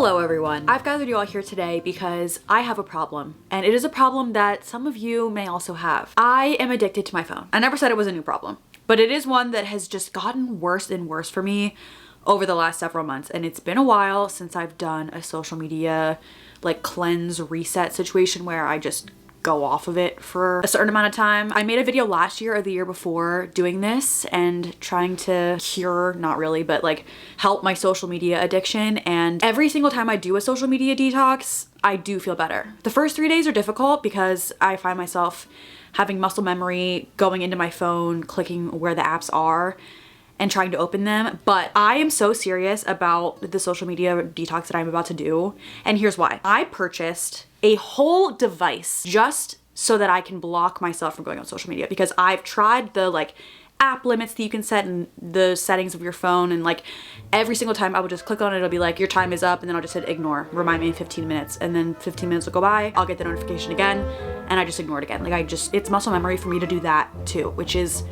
Hello everyone. I've gathered you all here today because I have a problem, and it is a problem that some of you may also have. I am addicted to my phone. I never said it was a new problem, but it is one that has just gotten worse and worse for me over the last several months, and it's been a while since I've done a social media like cleanse reset situation where I just go off of it for a certain amount of time. I made a video last year or the year before doing this and trying to cure, not really, but like help my social media addiction. And every single time I do a social media detox, I do feel better. The first 3 days are difficult because I find myself having muscle memory, going into my phone, clicking where the apps are and trying to open them. But I am so serious about the social media detox that I'm about to do. And here's why. I purchased a whole device just so that I can block myself from going on social media, because I've tried the like app limits that you can set in the settings of your phone, and like every single time I would just click on it, it'll be like your time is up, and then I'll just hit ignore, remind me in 15 minutes, and then 15 minutes will go by, I'll get the notification again, and I just ignore it again. Like it's muscle memory for me to do that too, which is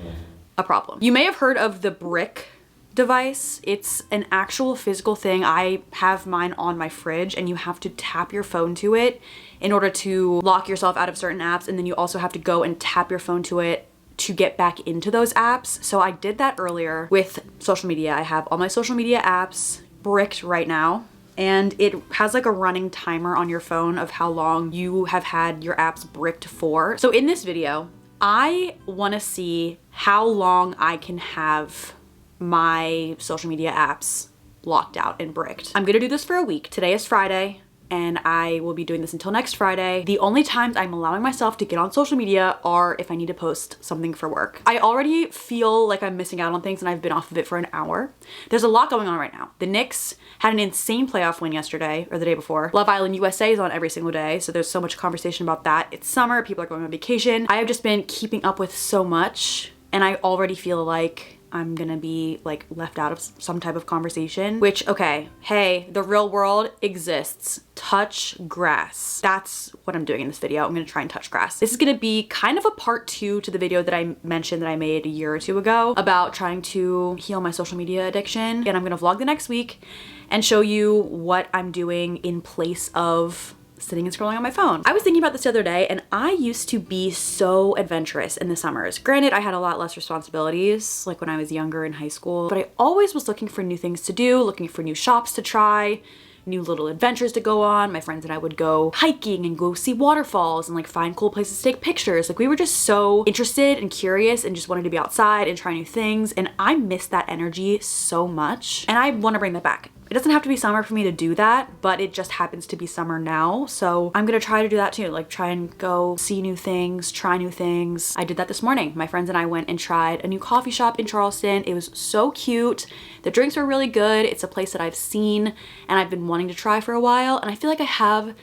a problem. You may have heard of the brick device. It's an actual physical thing. I have mine on my fridge, and you have to tap your phone to it in order to lock yourself out of certain apps, and then you also have to go and tap your phone to it to get back into those apps. So I did that earlier with social media. I have all my social media apps bricked right now, and it has like a running timer on your phone of how long you have had your apps bricked for. So in this video, I want to see how long I can have my social media apps locked out and bricked. I'm gonna do this for a week. Today is Friday, and I will be doing this until next Friday. The only times I'm allowing myself to get on social media are if I need to post something for work. I already feel like I'm missing out on things, and I've been off of it for an hour. There's a lot going on right now. The Knicks had an insane playoff win yesterday, or the day before. Love Island USA is on every single day, so there's so much conversation about that. It's summer, people are going on vacation. I have just been keeping up with so much, and I already feel like I'm gonna be like left out of some type of conversation, which, okay, hey, the real world exists. Touch grass. That's what I'm doing in this video. I'm gonna try and touch grass. This is gonna be kind of a part 2 to the video that I mentioned that I made a year or 2 ago about trying to heal my social media addiction. And I'm gonna vlog the next week and show you what I'm doing in place of sitting and scrolling on my phone. I was thinking about this the other day, and I used to be so adventurous in the summers. Granted, I had a lot less responsibilities like when I was younger in high school, but I always was looking for new things to do, looking for new shops to try, new little adventures to go on. My friends and I would go hiking and go see waterfalls and like find cool places to take pictures. Like we were just so interested and curious and just wanted to be outside and try new things. And I miss that energy so much, and I want to bring that back. It doesn't have to be summer for me to do that, but it just happens to be summer now. So I'm gonna try to do that too, like try and go see new things, try new things. I did that this morning. My friends and I went and tried a new coffee shop in Charleston. It was so cute. The drinks were really good. It's a place that I've seen and I've been wanting to try for a while. And I feel like I have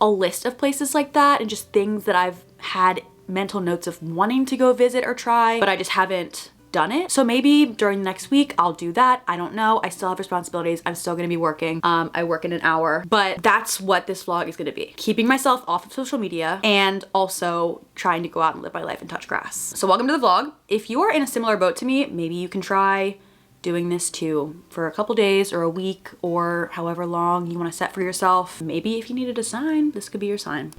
a list of places like that and just things that I've had mental notes of wanting to go visit or try, but I just haven't done it. So maybe during the next week I'll do that. I don't know. I still have responsibilities. I'm still gonna be working. I work in an hour, but that's what this vlog is gonna be. Keeping myself off of social media and also trying to go out and live my life and touch grass. So welcome to the vlog. If you are in a similar boat to me, maybe you can try doing this too for a couple days or a week or however long you want to set for yourself. Maybe if you needed a sign, this could be your sign.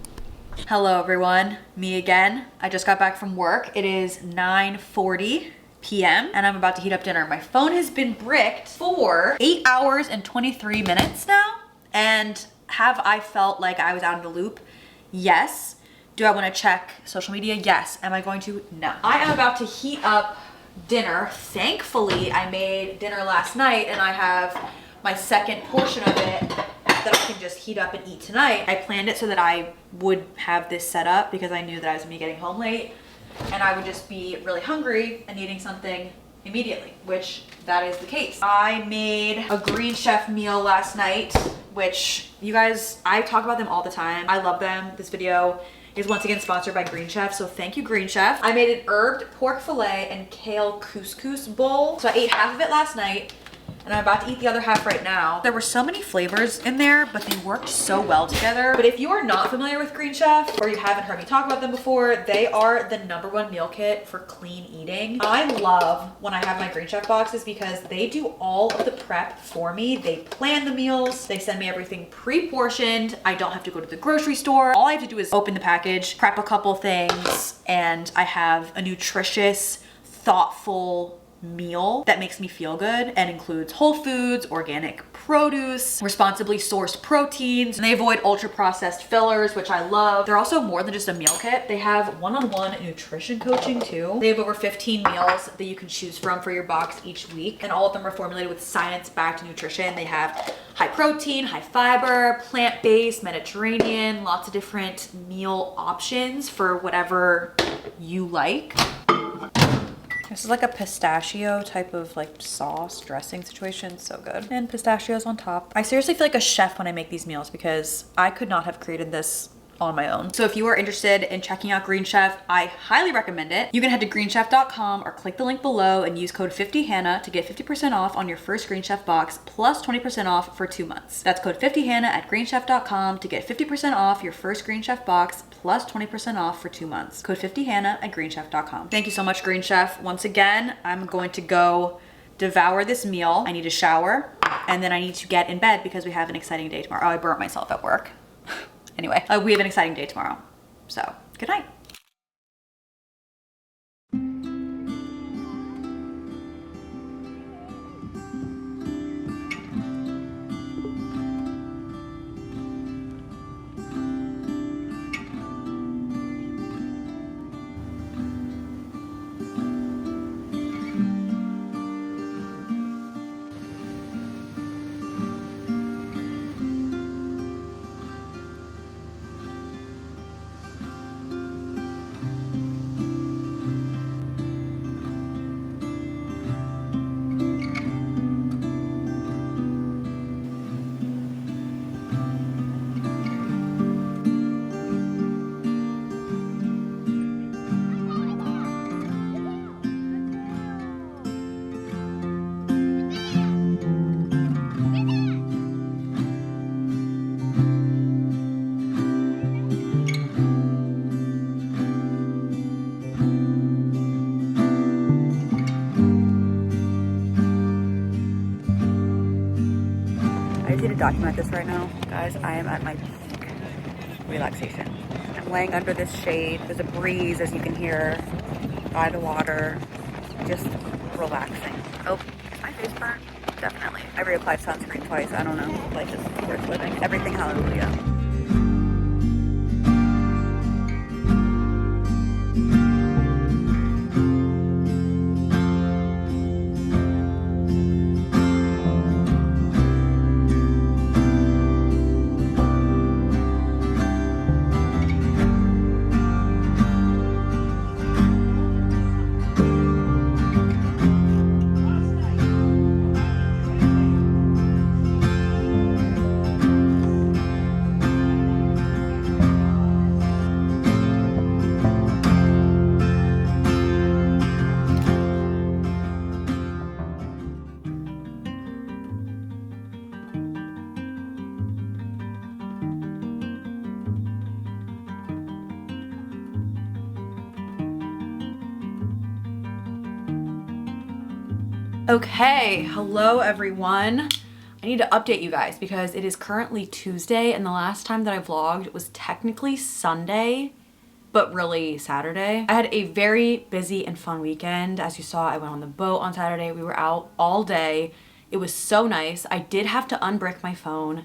Hello everyone, me again. I just got back from work. It is 9:40 p.m. and I'm about to heat up dinner. My phone has been bricked for 8 hours and 23 minutes now. And have I felt like I was out of the loop? Yes. Do I want to check social media? Yes. Am I going to? No. I am about to heat up dinner. Thankfully, I made dinner last night and I have my second portion of it that I can just heat up and eat tonight. I planned it so that I would have this set up because I knew that I was gonna be getting home late and I would just be really hungry and needing something immediately, which that is the case. I made a Green Chef meal last night, which you guys, I talk about them all the time. I love them. This video is once again sponsored by Green Chef, so thank you, Green Chef. I made an herbed pork fillet and kale couscous bowl. So I ate half of it last night, and I'm about to eat the other half right now. There were so many flavors in there, but they worked so well together. But if you are not familiar with Green Chef, or you haven't heard me talk about them before, they are the #1 meal kit for clean eating. I love when I have my Green Chef boxes because they do all of the prep for me. They plan the meals, they send me everything pre-portioned. I don't have to go to the grocery store. All I have to do is open the package, prep a couple things, and I have a nutritious, thoughtful meal that makes me feel good and includes whole foods, organic produce, responsibly sourced proteins, and they avoid ultra processed fillers, which I love. They're also more than just a meal kit. They have one-on-one nutrition coaching too. They have over 15 meals that you can choose from for your box each week, and all of them are formulated with science-backed nutrition. They have high protein, high fiber, plant-based, Mediterranean, lots of different meal options for whatever you like. This is like a pistachio type of like sauce dressing situation. So good. And pistachios on top. I seriously feel like a chef when I make these meals because I could not have created this on my own. So if you are interested in checking out Green Chef, I highly recommend it. You can head to greenchef.com or click the link below and use code 50HANNAH to get 50% off on your first Green Chef box plus 20% off for 2 months. That's code 50HANNAH at greenchef.com to get 50% off your first Green Chef box plus 20% off for 2 months. Code 50HANNAH at greenchef.com. Thank you so much, Green Chef. Once again, I'm going to go devour this meal. I need a shower and then I need to get in bed because we have an exciting day tomorrow. Oh, I burnt myself at work. Anyway, we have an exciting day tomorrow. So, good night. I just need to document this right now. Guys, I am at my peak relaxation. I'm laying under this shade. There's a breeze, as you can hear, by the water. Just relaxing. Oh, is my face burnt? Definitely. I reapplied sunscreen twice. I don't know. Life is worth living. Everything hallelujah. Okay, hello everyone. I need to update you guys because it is currently Tuesday and the last time that I vlogged was technically Sunday, but really Saturday. I had a very busy and fun weekend. As you saw, I went on the boat on Saturday. We were out all day. It was so nice. I did have to unbrick my phone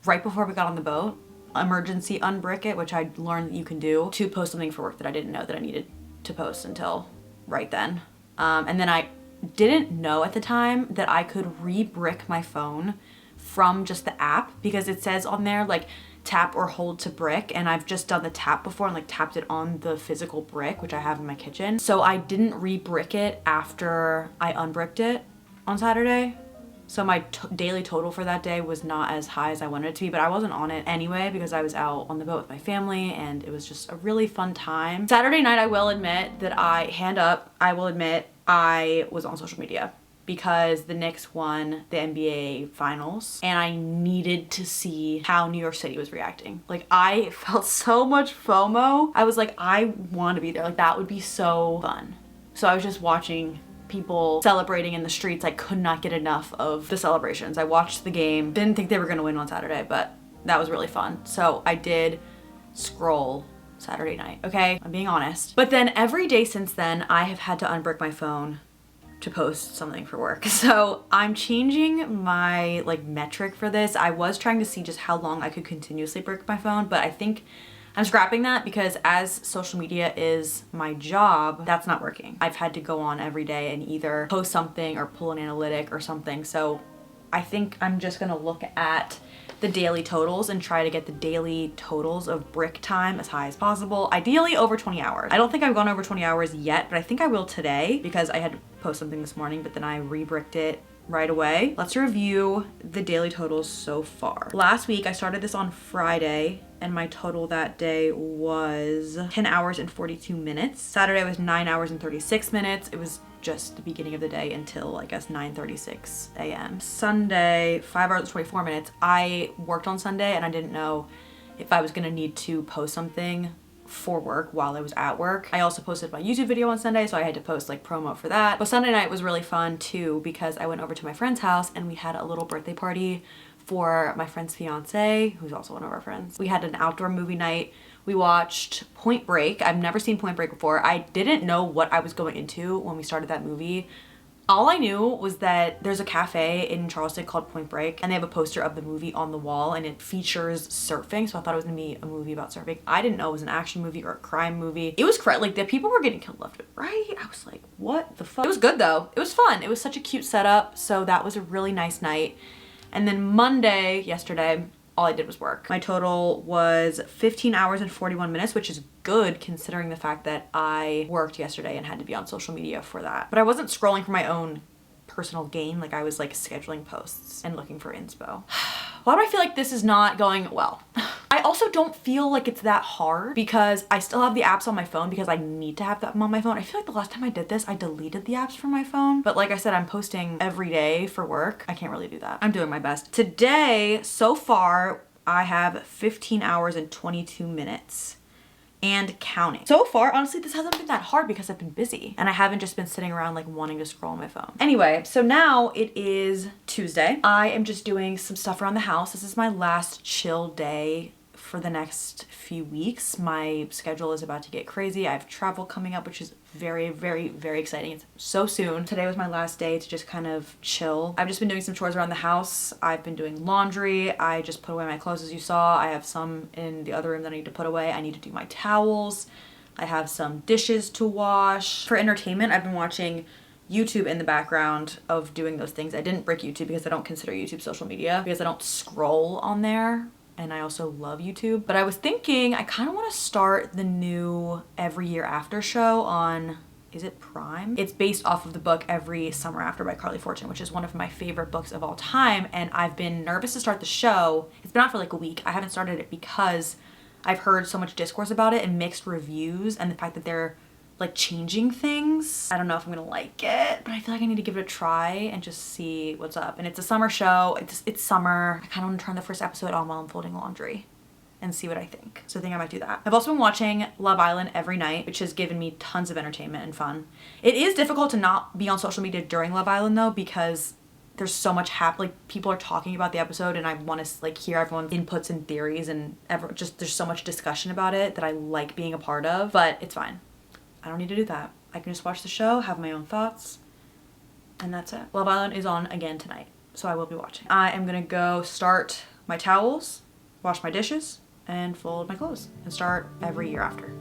right before we got on the boat. Emergency unbrick it, which I learned that you can do to post something for work that I didn't know that I needed to post until right then. And then I didn't know at the time that I could re-brick my phone from just the app because it says on there like tap or hold to brick, and I've just done the tap before and like tapped it on the physical brick, which I have in my kitchen. So I didn't re-brick it after I unbricked it on Saturday. So my daily total for that day was not as high as I wanted it to be, but I wasn't on it anyway because I was out on the boat with my family and it was just a really fun time. Saturday night, I will admit that I will admit I was on social media because the Knicks won the NBA finals and I needed to see how New York City was reacting. Like, I felt so much FOMO. I was like, I want to be there. Like, that would be so fun. So I was just watching people celebrating in the streets. I could not get enough of the celebrations. I watched the game. Didn't think they were gonna win on Saturday, but that was really fun. So I did scroll Saturday night, okay? I'm being honest. But then every day since then, I have had to unbrick my phone to post something for work. So I'm changing my like metric for this. I was trying to see just how long I could continuously brick my phone, but I think I'm scrapping that because as social media is my job, that's not working. I've had to go on every day and either post something or pull an analytic or something. So I think I'm just gonna look at the daily totals and try to get the daily totals of brick time as high as possible. Ideally over 20 hours. I don't think I've gone over 20 hours yet, but I think I will today because I had to post something this morning, but then I re-bricked it right away. Let's review the daily totals so far. Last week, I started this on Friday and my total that day was 10 hours and 42 minutes. Saturday was 9 hours and 36 minutes. It was just the beginning of the day until I guess 9:36 a.m. Sunday, 5 hours and 24 minutes. I worked on Sunday and I didn't know if I was gonna need to post something for work while I was at work. I also posted my YouTube video on Sunday, so I had to post like promo for that. But Sunday night was really fun too because I went over to my friend's house and we had a little birthday party for my friend's fiance, who's also one of our friends. We had an outdoor movie night. We watched Point Break. I've never seen Point Break before. I didn't know what I was going into when we started that movie. All I knew was that there's a cafe in Charleston called Point Break and they have a poster of the movie on the wall and it features surfing. So I thought it was gonna be a movie about surfing. I didn't know it was an action movie or a crime movie. It was like the people were getting killed left and right. I was like, what the fuck? It was good though. It was fun. It was such a cute setup. So that was a really nice night. And then Monday, yesterday, all I did was work. My total was 15 hours and 41 minutes, which is good considering the fact that I worked yesterday and had to be on social media for that. But I wasn't scrolling for my own personal gain. Like I was like scheduling posts and looking for inspo. Why do I feel like this is not going well? I also don't feel like it's that hard because I still have the apps on my phone because I need to have them on my phone. I feel like the last time I did this, I deleted the apps from my phone. But like I said, I'm posting every day for work. I can't really do that. I'm doing my best. Today, so far, I have 15 hours and 22 minutes. And counting. So far, honestly, this hasn't been that hard because I've been busy and I haven't just been sitting around like wanting to scroll on my phone. Anyway, so now it is Tuesday. I am just doing some stuff around the house. This is my last chill day for the next few weeks. My schedule is about to get crazy. I have travel coming up, which is very, very, very exciting. It's so soon. Today was my last day to just kind of chill. I've just been doing some chores around the house. I've been doing laundry. I just put away my clothes as you saw. I have some in the other room that I need to put away. I need to do my towels. I have some dishes to wash. For entertainment, I've been watching YouTube in the background of doing those things. I didn't brick YouTube because I don't consider YouTube social media because I don't scroll on there. And I also love YouTube. But I was thinking I kind of want to start the new Every Year After show on, is it Prime? It's based off of the book Every Summer After by Carly Fortune, which is one of my favorite books of all time. And I've been nervous to start the show. It's been out for like a week. I haven't started it because I've heard so much discourse about it and mixed reviews and the fact that they're like changing things. I don't know if I'm gonna like it, but I feel like I need to give it a try and just see what's up. And it's a summer show. It's summer. I kind of want to turn the first episode on while I'm folding laundry and see what I think. So I think I might do that. I've also been watching Love Island every night, which has given me tons of entertainment and fun. It is difficult to not be on social media during Love Island though, because there's so much like people are talking about the episode and I want to like hear everyone's inputs and theories and just there's so much discussion about it that I like being a part of, but it's fine. I don't need to do that. I can just watch the show, have my own thoughts, and that's it. Love Island is on again tonight, so I will be watching. I am gonna go start my towels, wash my dishes, and fold my clothes, and start Every Year After.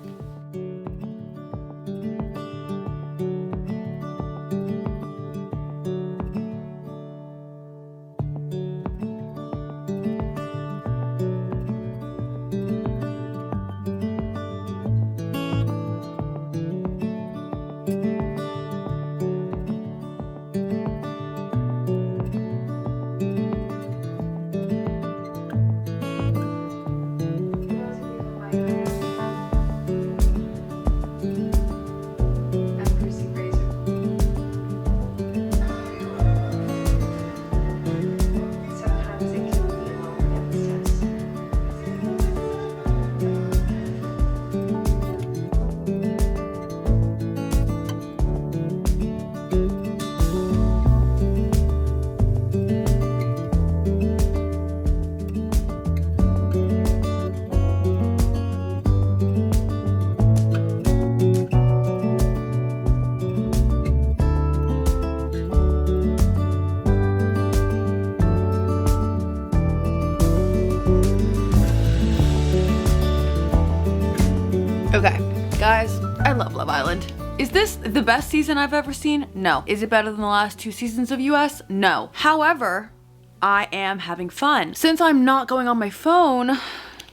Guys, I love Love Island. Is this the best season I've ever seen? No. Is it better than the last 2 seasons of US? No. However, I am having fun. Since I'm not going on my phone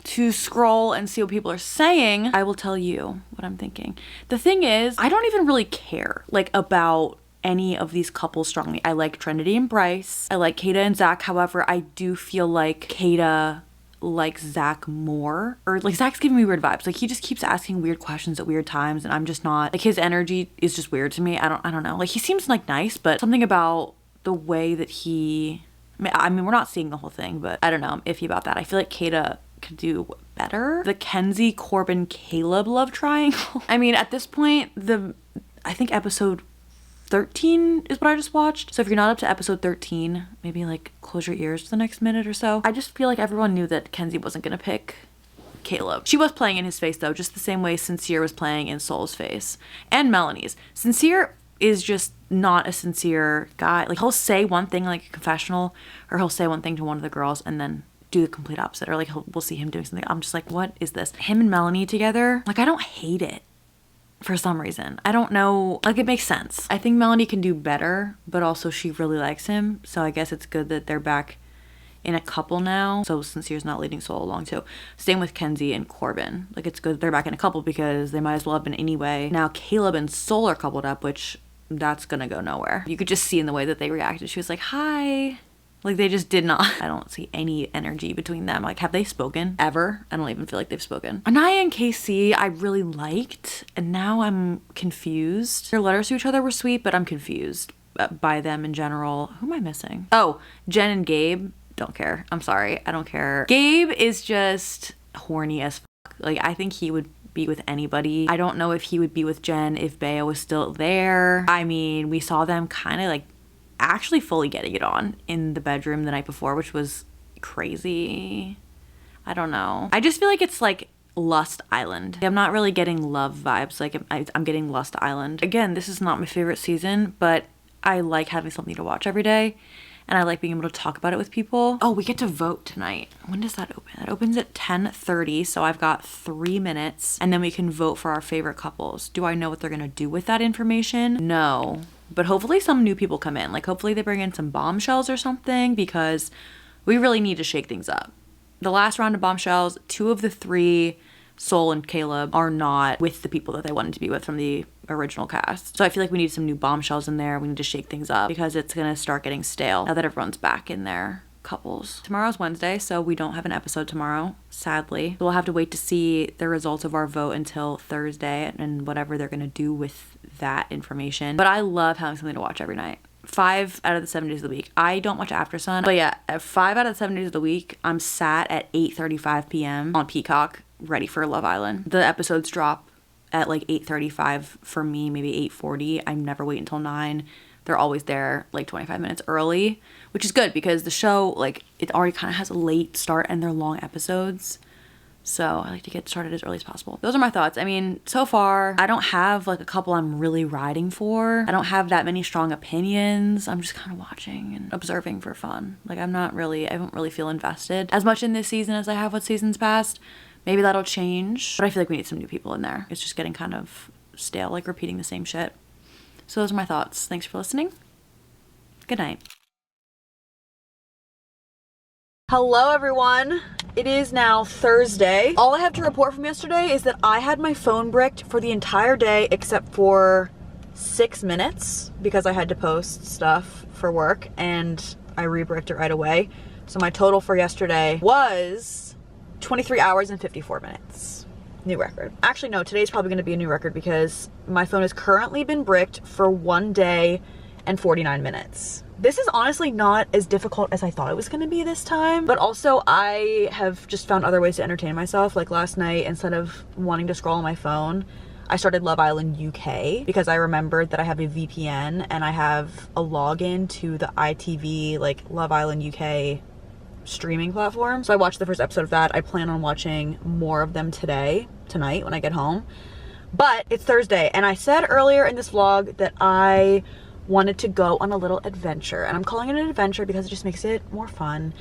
to scroll and see what people are saying, I will tell you what I'm thinking. The thing is, I don't even really care like about any of these couples strongly. I like Trinity and Bryce. I like Kata and Zach. However, I do feel like Kata likes Zach more, or like Zach's giving me weird vibes. Like he just keeps asking weird questions at weird times, and I'm just not like, his energy is just weird to me. I don't know. Like he seems like nice, but something about the way that I mean, we're not seeing the whole thing, but I don't know. I'm iffy about that. I feel like Kata could do better. The Kenzie, Corbin, Caleb love triangle. I mean, at this point, I think episode 13 is what I just watched. So if you're not up to episode 13, maybe like close your ears for the next minute or so. I just feel like everyone knew that Kenzie wasn't gonna pick Caleb. She was playing in his face though, just the same way Sincere was playing in Soul's face. And Melanie's. Sincere is just not a sincere guy. Like he'll say one thing like a confessional, or he'll say one thing to one of the girls and then do the complete opposite, or like we'll see him doing something. I'm just like, what is this? Him and Melanie together, like I don't hate it. For some reason. I don't know, like it makes sense. I think Melanie can do better, but also she really likes him. So I guess it's good that they're back in a couple now. So Sincere's not leading Soul along too. Same with Kenzie and Corbin. Like it's good that they're back in a couple because they might as well have been anyway. Now Caleb and Soul are coupled up, which that's gonna go nowhere. You could just see in the way that they reacted. She was like, hi. Like they just did not. I don't see any energy between them. Like have they spoken ever? I don't even feel like they've spoken. Anaya and KC I really liked, and now I'm confused. Their letters to each other were sweet, but I'm confused by them in general. Who am I missing? Oh, Jen and Gabe. Don't care. I'm sorry. I don't care. Gabe is just horny as fuck. Like I think he would be with anybody. I don't know if he would be with Jen if Bea was still there. I mean, we saw them kind of like actually fully getting it on in the bedroom the night before, which was crazy. I don't know. I just feel like it's like Lust Island. I'm not really getting love vibes. Like I'm getting Lust Island. Again, this is not my favorite season, but I like having something to watch every day, and I like being able to talk about it with people. Oh, we get to vote tonight. When does that open? That opens at 10:30, so I've got 3 minutes, and then we can vote for our favorite couples. Do I know what they're gonna do with that information? No. But hopefully some new people come in. Like hopefully they bring in some bombshells or something, because we really need to shake things up. The last round of bombshells, 2 of the 3, Soul and Caleb, are not with the people that they wanted to be with from the original cast. So I feel like we need some new bombshells in there. We need to shake things up because it's gonna start getting stale now that everyone's back in their couples. Tomorrow's Wednesday, so we don't have an episode tomorrow, sadly. We'll have to wait to see the results of our vote until Thursday and whatever they're gonna do with that information. But I love having something to watch every night. 5 out of the 7 days of the week. I don't watch After Sun, but yeah, 5 out of the 7 days of the week, I'm sat at 8:35 p.m. on Peacock, ready for Love Island. The episodes drop at like 8:35 for me, maybe 8:40. I never wait until 9. They're always there like 25 minutes early, which is good because the show, like, it already kind of has a late start and they're long episodes. So I like to get started as early as possible. Those are my thoughts. I mean, so far, I don't have like a couple I'm really riding for. I don't have that many strong opinions. I'm just kind of watching and observing for fun. Like I don't really feel invested as much in this season as I have with seasons past. Maybe that'll change, but I feel like we need some new people in there. It's just getting kind of stale, like repeating the same shit. So those are my thoughts. Thanks for listening. Good night. Hello everyone. It is now Thursday. All I have to report from yesterday is that I had my phone bricked for the entire day except for 6 minutes because I had to post stuff for work and I re-bricked it right away. So my total for yesterday was 23 hours and 54 minutes. New record. Actually, no, today's probably going to be a new record because my phone has currently been bricked for 1 day and 49 minutes. This is honestly not as difficult as I thought it was going to be this time, but also I have just found other ways to entertain myself. Like last night, instead of wanting to scroll on my phone, I started Love Island UK because I remembered that I have a VPN and I have a login to the ITV, like Love Island UK streaming platform. So I watched the first episode of that. I plan on watching more of them tonight when I get home. But it's Thursday, and I said earlier in this vlog that I wanted to go on a little adventure, and I'm calling it an adventure because it just makes it more fun.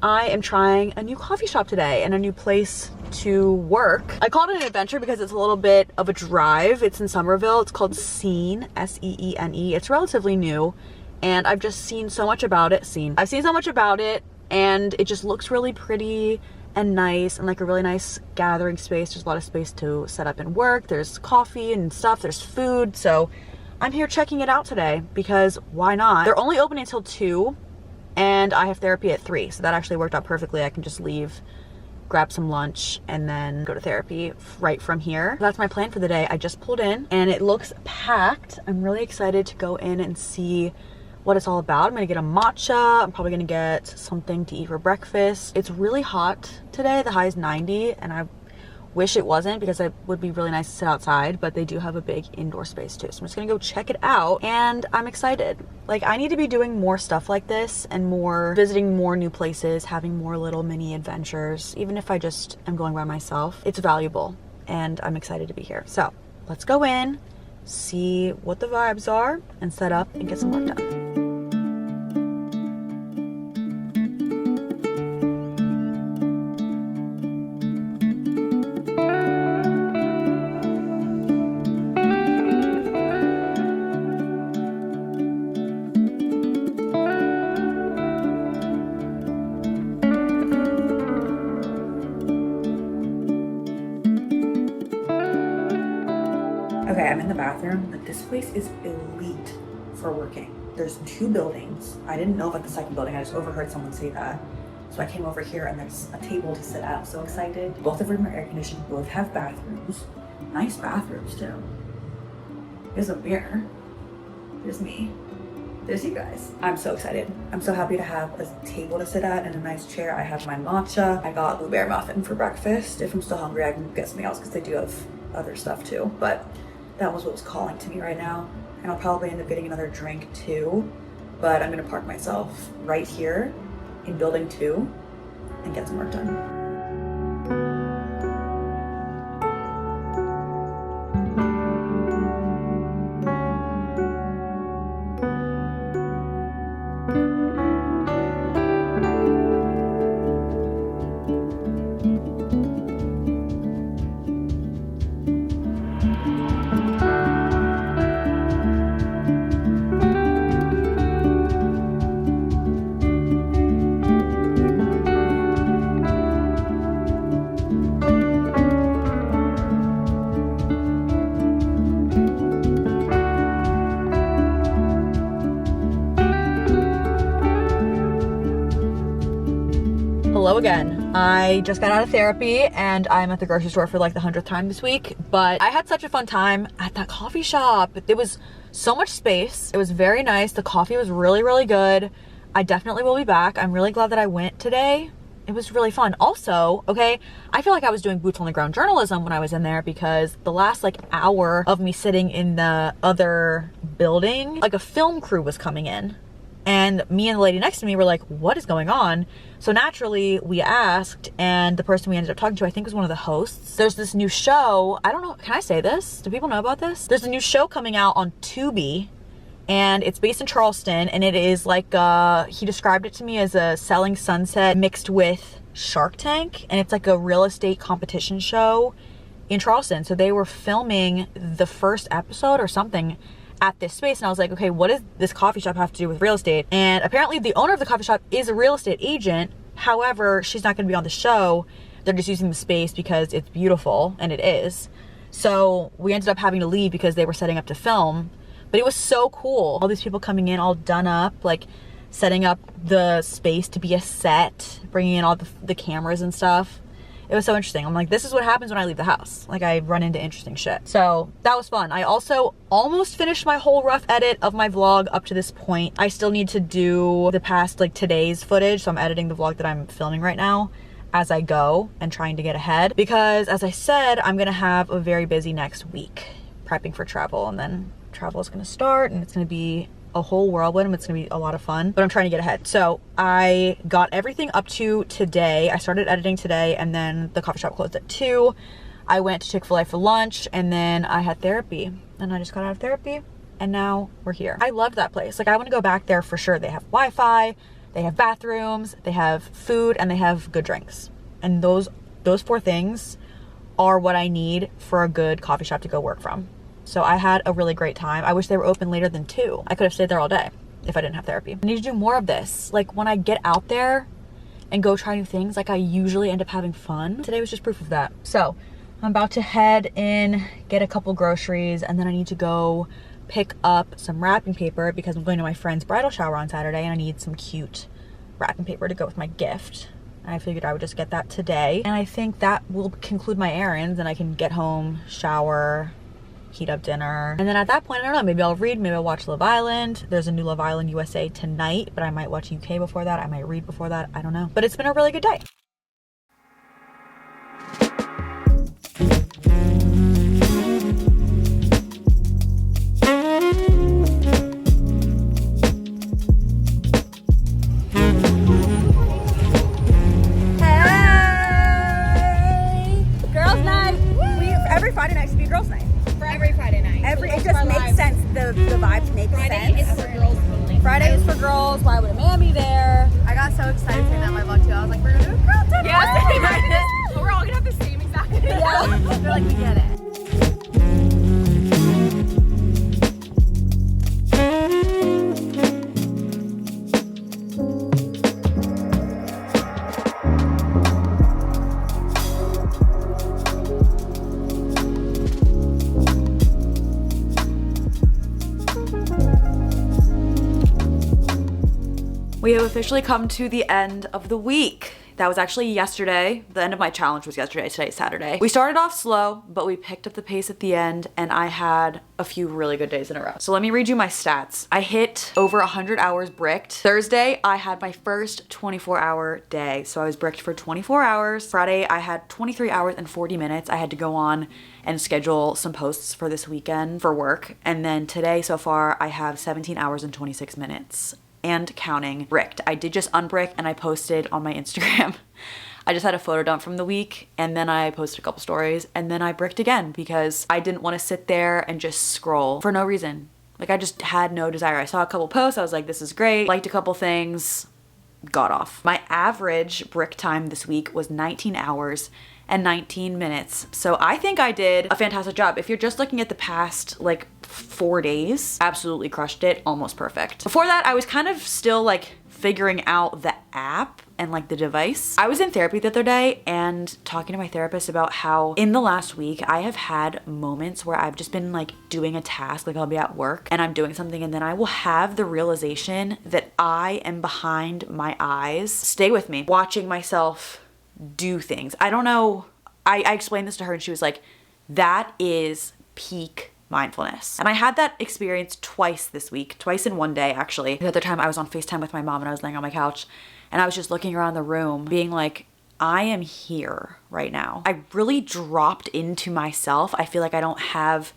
I am trying a new coffee shop today and a new place to work. I called it an adventure because it's a little bit of a drive. It's in Somerville. It's called Seene, S-E-E-N-E. It's relatively new, and I've just seen so much about it. I've seen so much about it, and it just looks really pretty and nice, and like a really nice gathering space. There's a lot of space to set up and work. There's coffee and stuff. There's food. So I'm here checking it out today because why not? They're only open until 2, and I have therapy at 3. So that actually worked out perfectly. I can just leave, grab some lunch, and then go to therapy right from here. That's my plan for the day. I just pulled in and it looks packed. I'm really excited to go in and see what it's all about. I'm gonna get a matcha. I'm probably gonna get something to eat for breakfast. It's really hot today. The high is 90, and I wish it wasn't because it would be really nice to sit outside, but they do have a big indoor space too. So I'm just gonna go check it out, and I'm excited. Like, I need to be doing more stuff like this and more visiting more new places, having more little mini adventures. Even if I just am going by myself, it's valuable, and I'm excited to be here. So let's go in, see what the vibes are, and set up and get some work done. Okay, I'm in the bathroom. Like, this place is elite for working. There's 2 buildings. I didn't know about the second building. I just overheard someone say that. So I came over here and there's a table to sit at. I'm so excited. Both of them are air conditioned. Both have bathrooms. Nice bathrooms too. There's a mirror. There's me. There's you guys. I'm so excited. I'm so happy to have a table to sit at and a nice chair. I have my matcha. I got blueberry muffin for breakfast. If I'm still hungry, I can get something else because they do have other stuff too. But that was what was calling to me right now. And I'll probably end up getting another drink too. But I'm gonna park myself right here in building 2 and get some work done. Hello again. I just got out of therapy and I'm at the grocery store for like the 100th time this week, but I had such a fun time at that coffee shop. There was so much space. It was very nice. The coffee was really, really good. I definitely will be back. I'm really glad that I went today. It was really fun. Also, okay, I feel like I was doing boots on the ground journalism when I was in there because the last like hour of me sitting in the other building, like a film crew was coming in. And me and the lady next to me were like, what is going on? So naturally we asked, and the person we ended up talking to, I think was one of the hosts. There's this new show. I don't know. Can I say this? Do people know about this? There's a new show coming out on Tubi, and it's based in Charleston, and it is like, he described it to me as a Selling Sunset mixed with Shark Tank. And it's like a real estate competition show in Charleston. So they were filming the first episode or something at this space, and I was like, okay, what does this coffee shop have to do with real estate? And apparently the owner of the coffee shop is a real estate agent. However, she's not going to be on the show. They're just using the space because it's beautiful, and it is. So we ended up having to leave because they were setting up to film. But it was so cool. All these people coming in all done up, like setting up the space to be a set, bringing in all the cameras and stuff. It was so interesting. I'm like, this is what happens when I leave the house. Like, I run into interesting shit. So that was fun. I also almost finished my whole rough edit of my vlog up to this point. I still need to do the past, like, today's footage. So I'm editing the vlog that I'm filming right now as I go and trying to get ahead. Because, as I said, I'm gonna have a very busy next week prepping for travel. And then travel is gonna start, and it's gonna be a whole whirlwind. It's gonna be a lot of fun, but I'm trying to get ahead. So I got everything up to today. I started editing today, and then the coffee shop closed at 2. I went to Chick-fil-A for lunch, and then I had therapy, and I just got out of therapy, and now we're here. I loved that place. Like, I want to go back there for sure. They have Wi-Fi, they have bathrooms, they have food, and they have good drinks. And those 4 things are what I need for a good coffee shop to go work from. So I had a really great time. I wish they were open later than 2. I could have stayed there all day if I didn't have therapy. I need to do more of this. Like when I get out there and go try new things, like I usually end up having fun. Today was just proof of that. So I'm about to head in, get a couple groceries, and then I need to go pick up some wrapping paper because I'm going to my friend's bridal shower on Saturday and I need some cute wrapping paper to go with my gift. I figured I would just get that today. And I think that will conclude my errands and I can get home, shower, heat up dinner. And then at that point, I don't know, maybe I'll read, maybe I'll watch Love Island. There's a new Love Island USA tonight, but I might watch UK before that. I might read before that. I don't know. But it's been a really good day. Friday night should be girls' night. Every Friday night. It just makes sense. The vibes make Friday sense. is for girls only. Friday is for girls. Why would a man be there? I got so excited saying that in my vlog too. I was like, we're gonna do a girl dinner. Yes. But we're all gonna have the same exact. Yeah. They're like, we get it. We have officially come to the end of the week. That was actually yesterday. The end of my challenge was yesterday. Today's Saturday. We started off slow, but we picked up the pace at the end and I had a few really good days in a row. So let me read you my stats. I hit over 100 hours bricked. Thursday, I had my first 24-hour day. So I was bricked for 24 hours. Friday, I had 23 hours and 40 minutes. I had to go on and schedule some posts for this weekend for work. And then today, so far, I have 17 hours and 26 minutes. And counting bricked. I did just unbrick and I posted on my Instagram. I just had a photo dump from the week and then I posted a couple stories and then I bricked again because I didn't want to sit there and just scroll for no reason. Like I just had no desire. I saw a couple posts, I was like, this is great. Liked a couple things, got off. My average brick time this week was 19 hours and 19 minutes. So I think I did a fantastic job. If you're just looking at the past like 4 days, absolutely crushed it, almost perfect. Before that, I was kind of still like figuring out the app and like the device. I was in therapy the other day and talking to my therapist about how in the last week I have had moments where I've just been like doing a task, like I'll be at work and I'm doing something and then I will have the realization that I am behind my eyes. Stay with me, watching myself do things. I don't know. I explained this to her and she was like, that is peak mindfulness. And I had that experience twice this week, twice in one day actually. The other time I was on FaceTime with my mom and I was laying on my couch and I was just looking around the room being like, I am here right now. I really dropped into myself. I feel like I don't have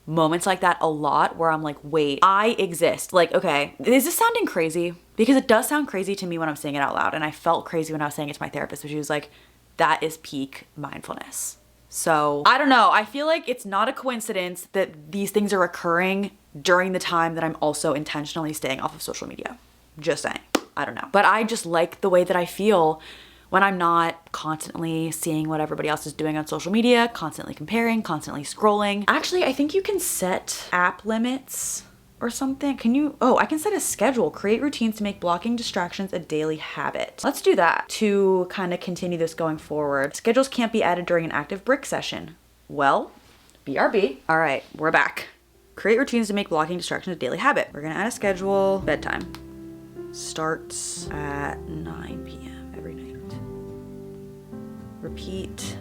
moments like that a lot where I'm like, wait, I exist. Like, okay, is this sounding crazy? Because it does sound crazy to me when I'm saying it out loud. And I felt crazy when I was saying it to my therapist, but she was like, that is peak mindfulness. So I don't know. I feel like it's not a coincidence that these things are occurring during the time that I'm also intentionally staying off of social media. Just saying. I don't know. But I just like the way that I feel when I'm not constantly seeing what everybody else is doing on social media, constantly comparing, constantly scrolling. Actually, I think you can set app limits or something. Can you? Oh, I can set a schedule. Create routines to make blocking distractions a daily habit. Let's do that to kind of continue this going forward. Schedules can't be added during an active brick session. Well, BRB. All right, we're back. Create routines to make blocking distractions a daily habit. We're gonna add a schedule. Bedtime starts at 9 p.m. every night. Repeat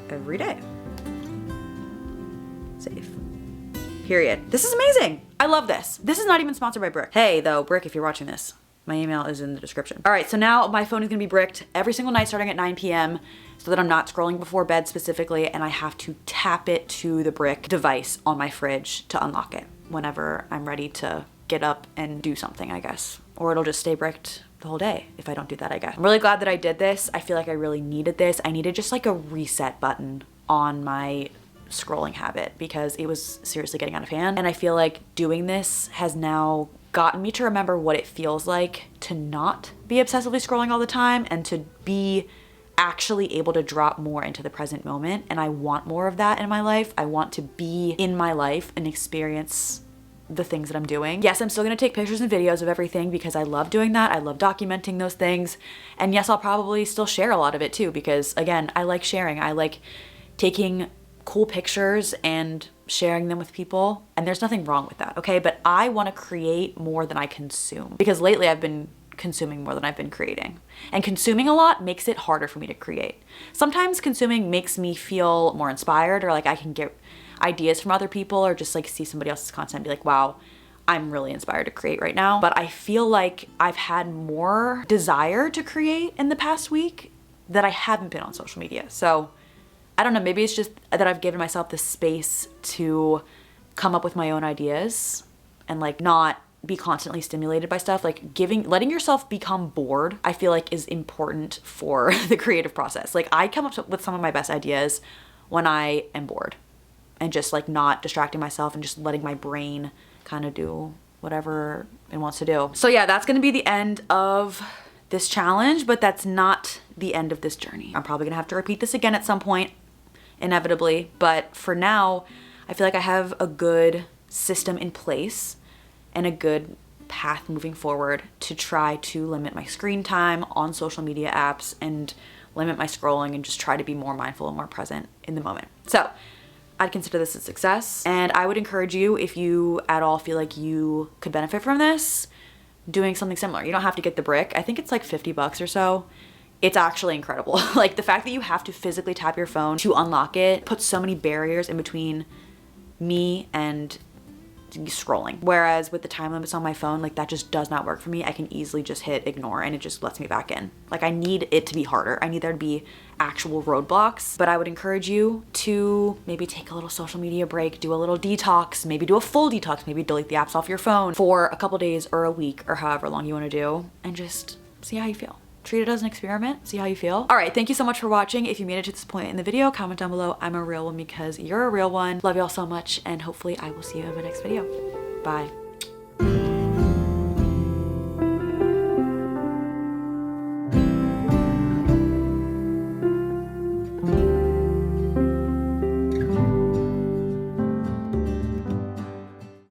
every day. Save. Period. This is amazing. I love this. This is not even sponsored by Brick. Hey though, Brick, if you're watching this, my email is in the description. All right, so now my phone is gonna be bricked every single night starting at 9 p.m. so that I'm not scrolling before bed specifically, and I have to tap it to the Brick device on my fridge to unlock it whenever I'm ready to get up and do something, I guess. Or it'll just stay bricked the whole day if I don't do that, I guess. I'm really glad that I did this. I feel like I really needed this. I needed just like a reset button on my scrolling habit because it was seriously getting out of hand. And I feel like doing this has now gotten me to remember what it feels like to not be obsessively scrolling all the time and to be actually able to drop more into the present moment. And I want more of that in my life. I want to be in my life and experience the things that I'm doing. Yes, I'm still gonna take pictures and videos of everything because I love doing that. I love documenting those things. And yes, I'll probably still share a lot of it too because again, I like sharing. I like taking cool pictures and sharing them with people. And there's nothing wrong with that, okay? But I wanna create more than I consume because lately I've been consuming more than I've been creating. And consuming a lot makes it harder for me to create. Sometimes consuming makes me feel more inspired or like I can get ideas from other people or just like see somebody else's content and be like, wow, I'm really inspired to create right now. But I feel like I've had more desire to create in the past week that I haven't been on social media. So I don't know, maybe it's just that I've given myself the space to come up with my own ideas and like not be constantly stimulated by stuff. Like letting yourself become bored, I feel like is important for the creative process. Like I come up with some of my best ideas when I am bored and just like not distracting myself and just letting my brain kind of do whatever it wants to do. So yeah, that's gonna be the end of this challenge, but that's not the end of this journey. I'm probably gonna have to repeat this again at some point, inevitably, but for now, I feel like I have a good system in place and a good path moving forward to try to limit my screen time on social media apps and limit my scrolling and just try to be more mindful and more present in the moment. So I'd consider this a success, and I would encourage you, if you at all feel like you could benefit from this, doing something similar. You don't have to get the brick. I think it's like $50 or so. It's actually incredible. Like the fact that you have to physically tap your phone to unlock it puts so many barriers in between me and scrolling. Whereas with the time limits on my phone, like that just does not work for me. I can easily just hit ignore and it just lets me back in. Like I need it to be harder. I need there to be actual roadblocks. But I would encourage you to maybe take a little social media break, do a little detox, maybe do a full detox, maybe delete the apps off your phone for a couple days or a week or however long you want to do, and just see how you feel. Treat it as an experiment, see how you feel. All right, thank you so much for watching. If you made it to this point in the video, comment down below, I'm a real one because you're a real one. Love y'all so much, and hopefully I will see you in my next video. Bye.